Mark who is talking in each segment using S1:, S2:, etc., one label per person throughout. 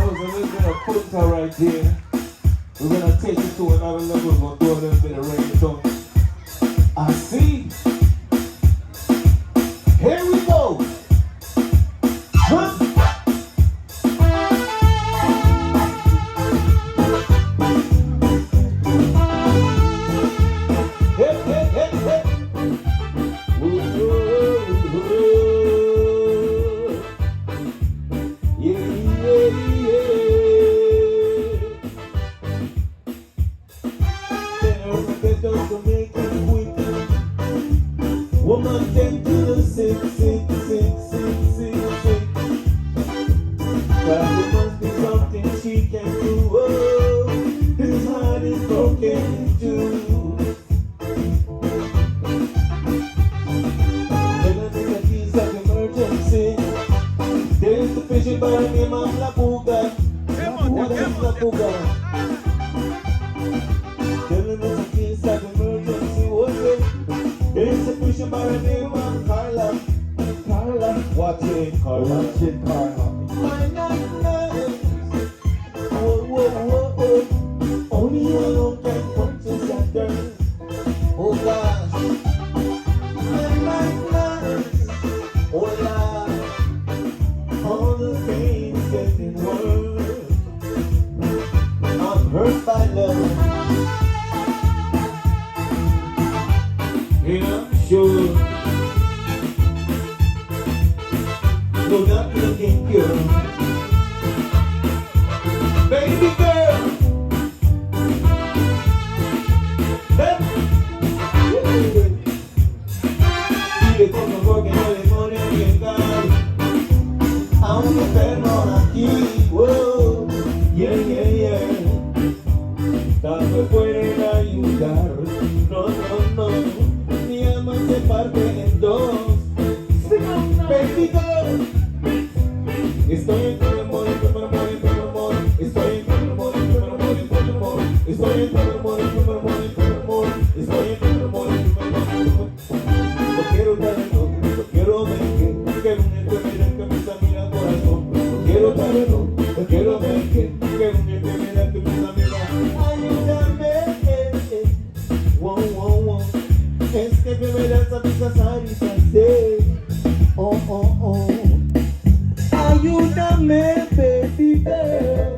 S1: was a little bit of punta right there. We're gonna take it to another level. We're gonna do a little bit of reggaeton. I see. Here we go. Huh? Hey, hey, hey, hey. Ooh, ooh, ooh. Yeah, yeah, yeah. They just to make it quick. Woman take to the sick. But there must be something she can do. Oh, his heart is broken too. There's the fishing by the name of La Puga. What is La Puga? Telling us a case of emergency. What's it? There's a fishing by the name of Carla. Watch it, Carla. My nightmares. Whoa. Only you alone can punch us at dirt. Oh gosh. My nightmares. Oh Lord. All the pain is getting worse. I'm hurt by love. And I'm sure you're not looking good. Baby girl. Vive como porque no le pone bien caro. A un enfermo aquí, wow, yeah. Tanto pueden ayudar, no, mi alma se parte en dos. Baby girl, estoy en tu amor, estoy en tu amor, estoy en tu amor, estoy en tu amor, no quiero dar no quiero ver que una enfermedad que me examina el corazón. No quiero ver que una enfermedad que me examina. Ayúdame, wow. Es que enfermedad sabes casar y hacer. Oh. Ayúdame, baby girl.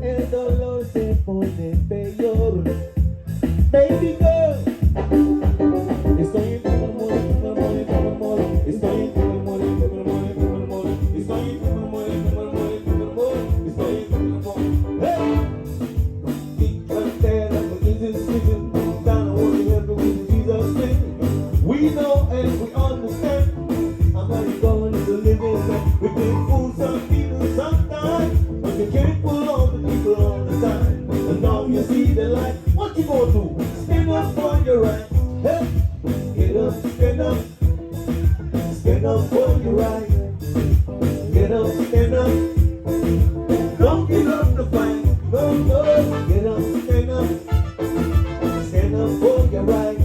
S1: El dolor se pone peor. Baby girl. Estoy en tu amor, estoy en tu amor, estoy en tu amor, hey! We know and we understand. I'm not going to live in that. We can fool some people sometimes, but you can't fool all the people all the time. And now you see the light. What you gonna do? Stand up for your right. Hey! Get up, stand up for your right. Get up, stand up. Don't give up the fight. No. Get up, stand up for your right.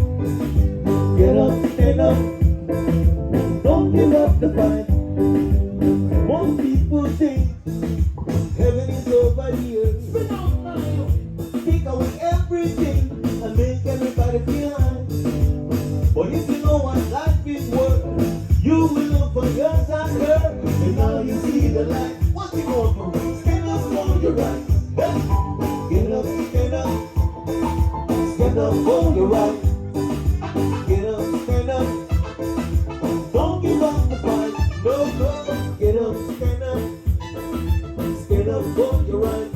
S1: Get up, stand up. Don't give up the fight. Most people think heaven is over here. Take away everything and make everybody feel high. But if you know what life is worth, you will look for yours and her. And now you see the light. What you gonna do? Stand up for your right. Hey. Get up, stand up for your right. Get up, stand up. Don't give up the fight. No. Get up, stand up for your right.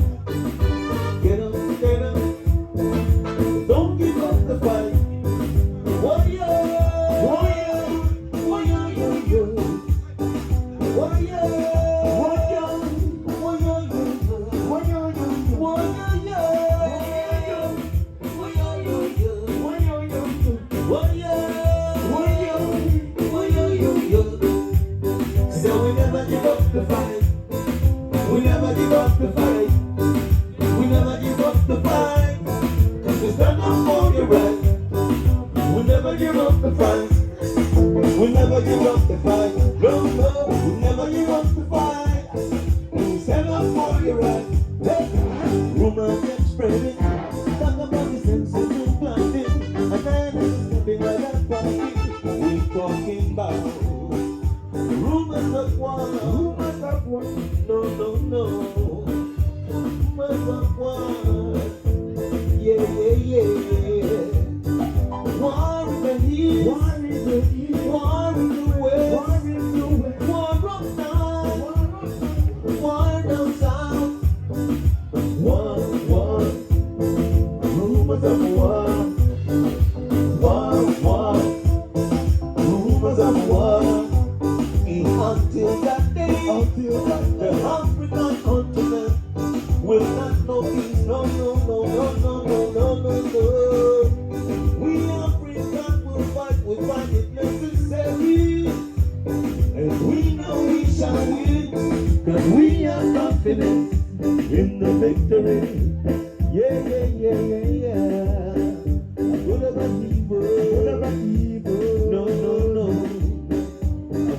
S1: Get up, stand up. Don't give up the fight. We never give up the fight. We never give up the fight. We stand up for your right. We never give up the fight. We never give up the fight. No, we never give up the fight. We stand up for No, no, no. Yeah, yeah, yeah. War in the east, war in the east, war in the west, war in the west, war up north, war down south. War, rumors of war, war, rumors of war. Until that day, the African continent will not know peace. No, no, no, no, no, no, no, no, no. We Africans will fight it necessary. And we know we shall win, cause we are confident in the victory. Yeah, yeah, yeah, yeah, yeah. What about evil? What about evil? No, no, no.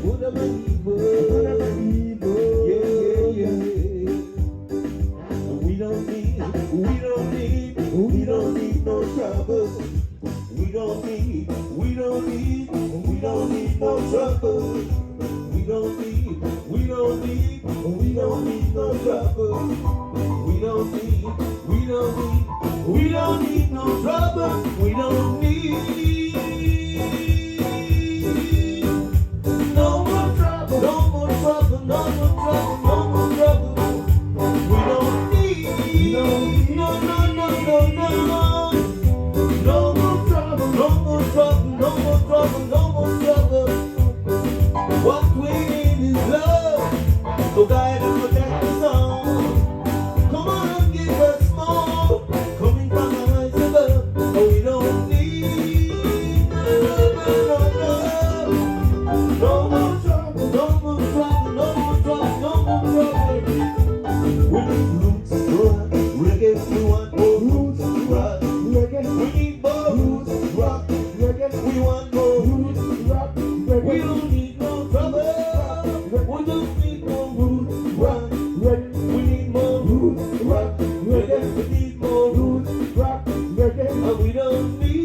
S1: What about evil? What about evil? Yeah, yeah, yeah. We don't need no trouble. We don't need no trouble. We don't need no trouble. We don't need no trouble. We don't need no more trouble. No more trouble. No more trouble. No more trouble. We don't need no. No more trouble. No more trouble. No more trouble. No more trouble. What we need is love to guide and protect us all. Come on and give us more, coming from the heights above. Oh, we don't need no more trouble, no more trouble, no more trouble, no more trouble. We need roots, rock, reggae. We want more roots, rock, reggae. We need more roots, rock, reggae. We want more roots, rock, reggae. We don't need no trouble. We just need more roots, rock, reggae. We need more roots, rock, reggae. We need more roots, rock, reggae. And we don't need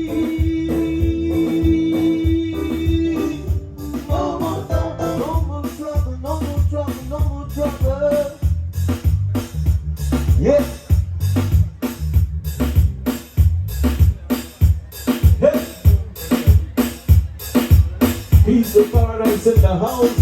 S1: no more trouble, no more trouble, no more trouble, no more trouble. Yeah. Hey. Peace of paradise in the house.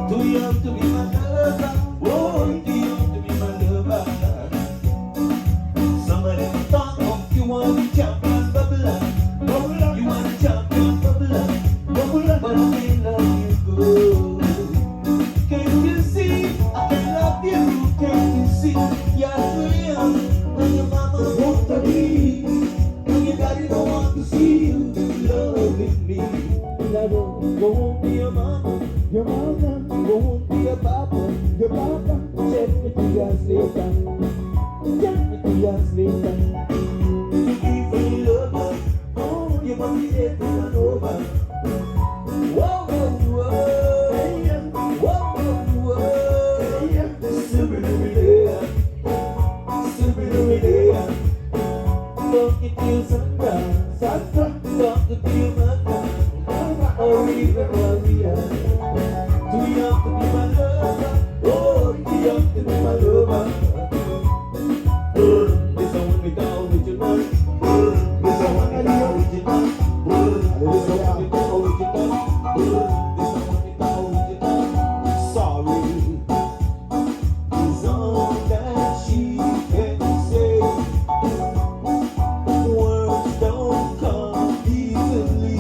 S1: Too young to be my lover, oh, too young to be my lover. me 2 years later. Get me 2 years later. If you love us, oh, you must be there to run over. Whoa, whoa, whoa. Whoa, whoa, whoa. Super-duper-duper. Super-duper-duper. Don't get you sundown. Don't get you sundown. Or even Maria. Too young to be my lover. Oh, too young to be my lover. This I want me down with your man. This I want me down with your man. This I want me down with your man. This I want me down with your man. Sorry is all that she can say. Words don't come easily.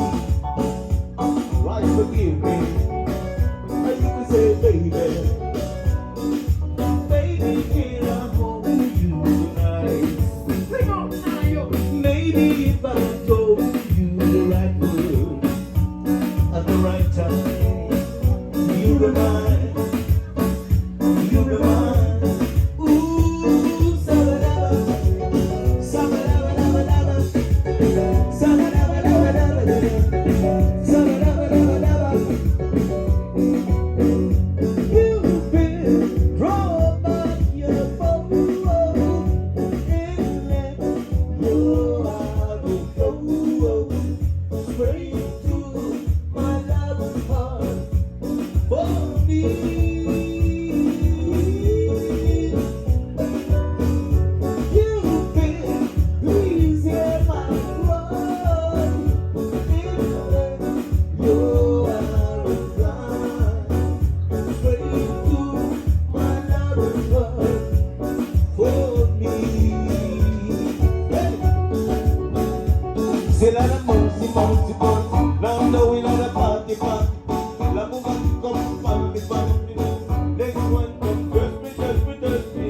S1: Like forgive me. And you can say, baby, baby, can I hold you tonight? Maybe if I told you the right word at the right time, you'll be mine, you'll be mine. Ooh, sabadaba, sabadaba, sabadaba, sabadaba. You've been drawn by your bow, and let your heart go straight to my lover's heart for me. You've been easy, my bride, and let your heart straight to my lover's heart for me. Hey. C'est là la moussi, moussi, moussi. Now I'm knowing how the party, party. La woman come from me, family. Next one come touch me, touch me, touch me.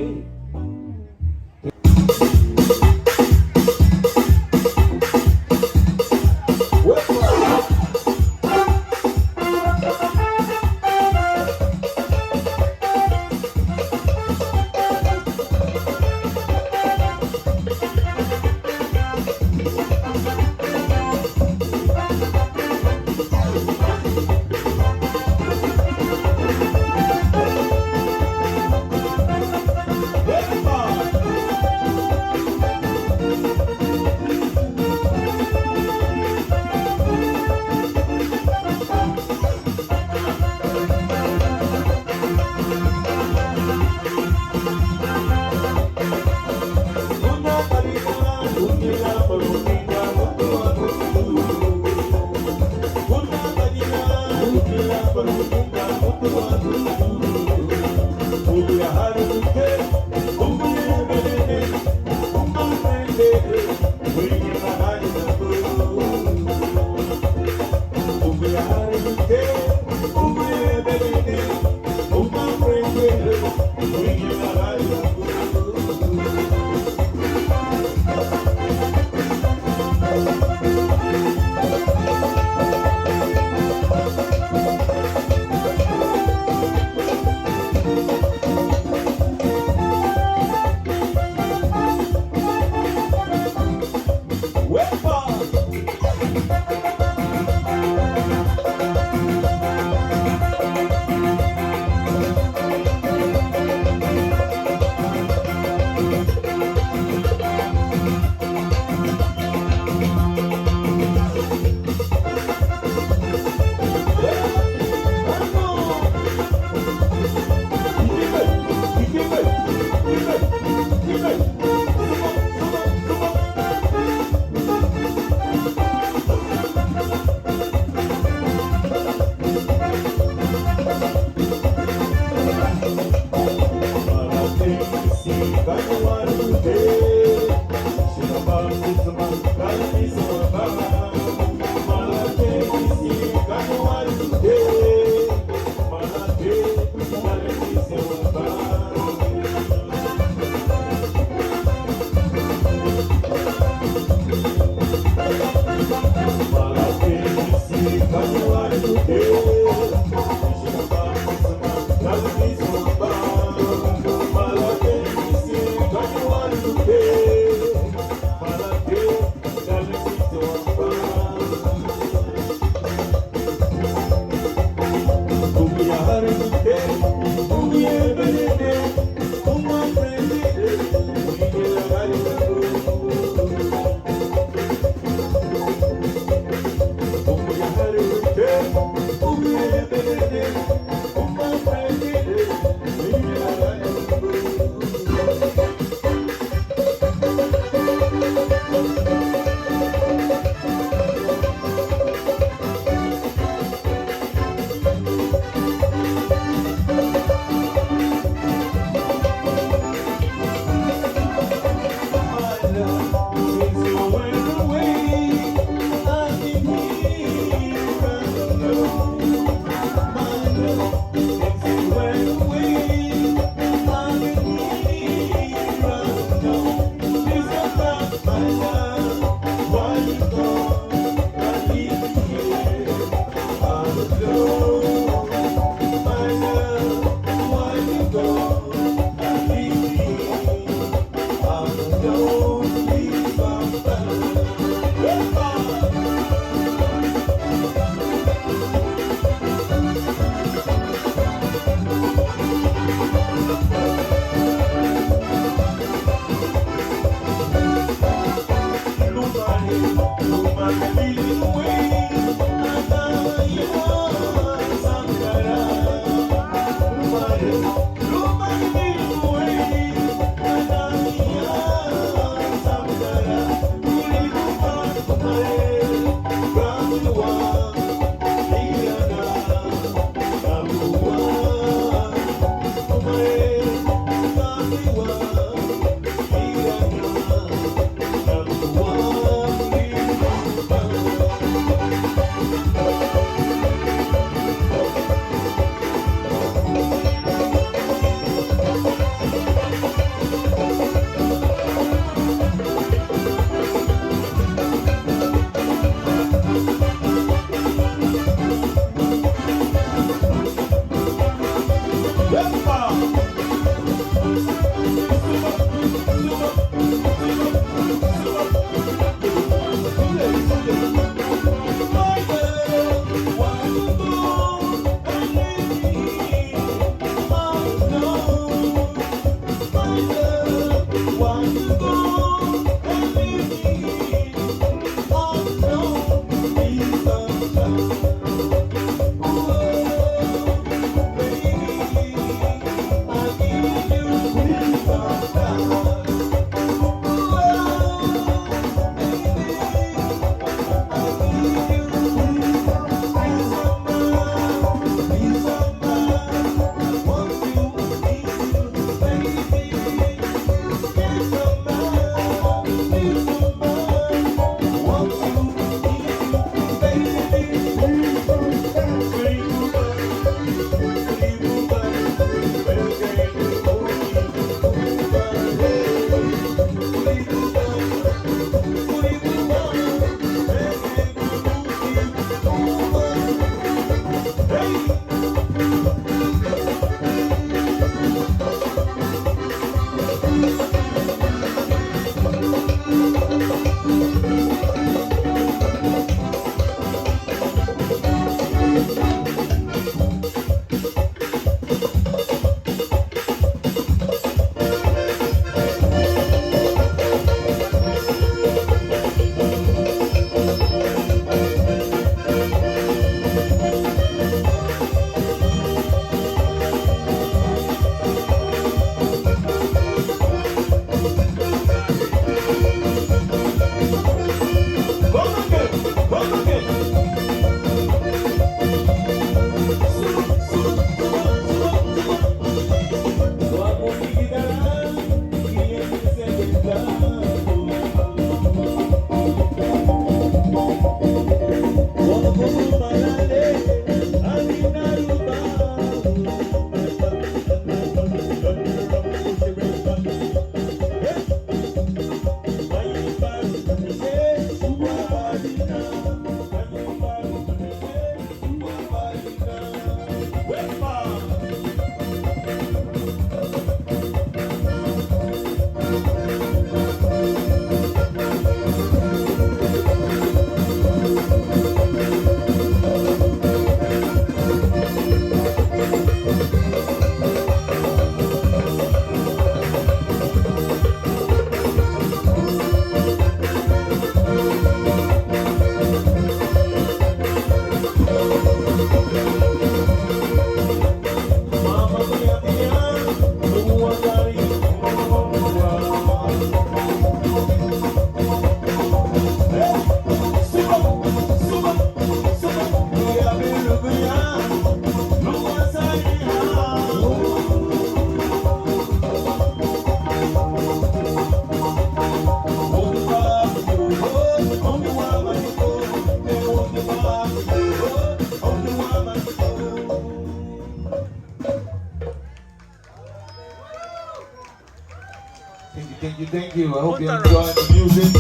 S1: Thank you, thank you. I hope you enjoy the music.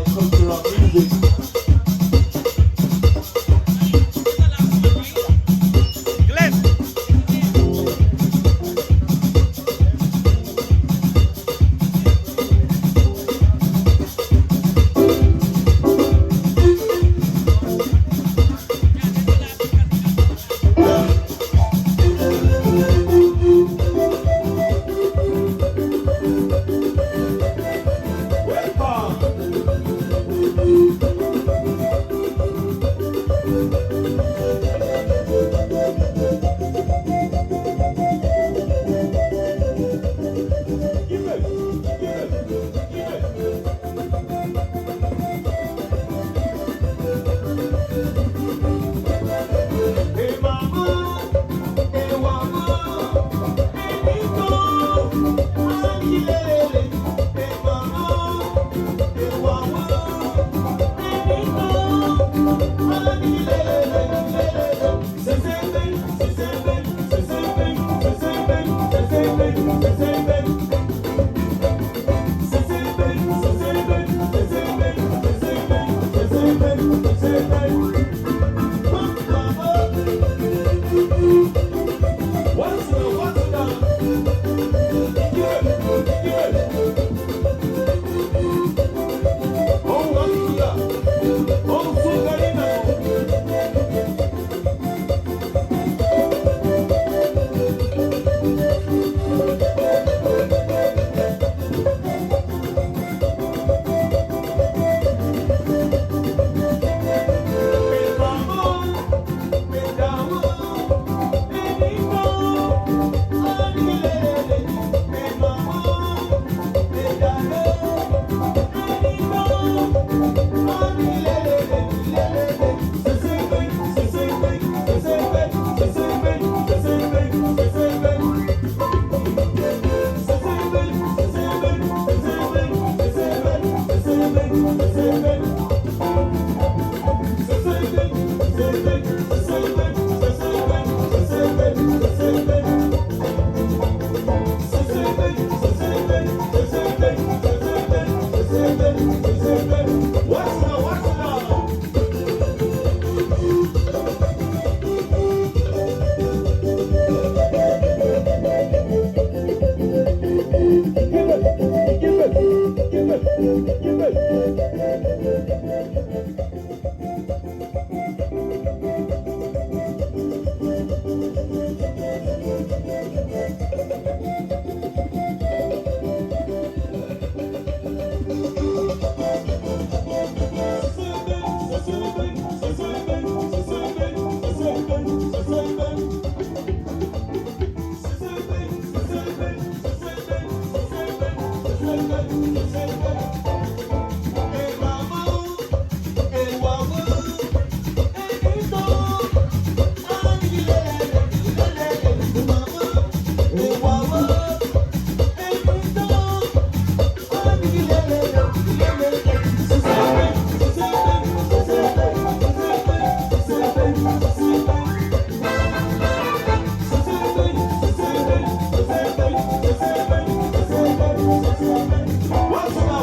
S1: Cultural music. What's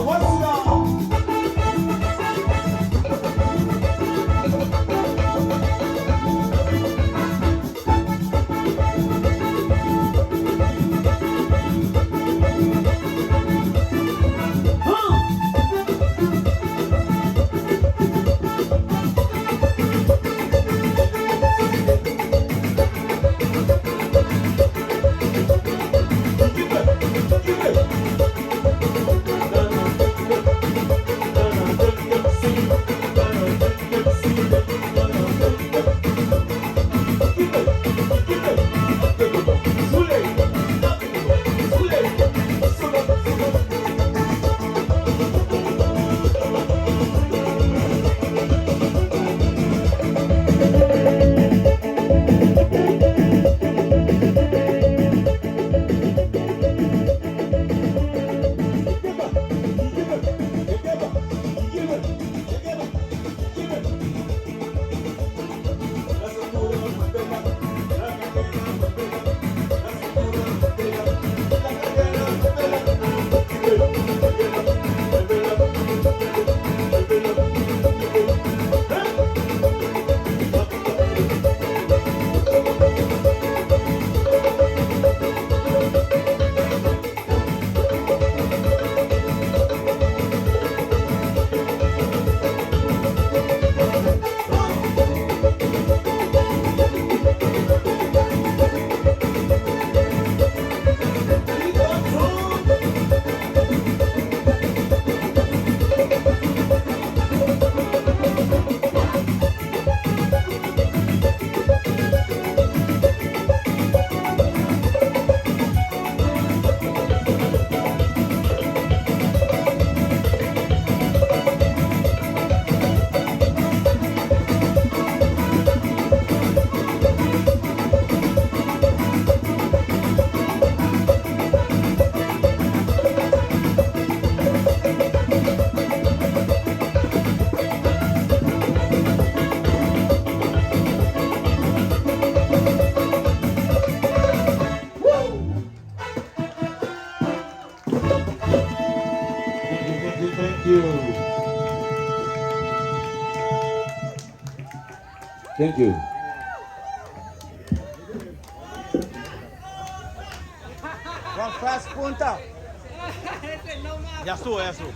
S1: Thank you.
S2: One fast punta. Ya sube, ya sube.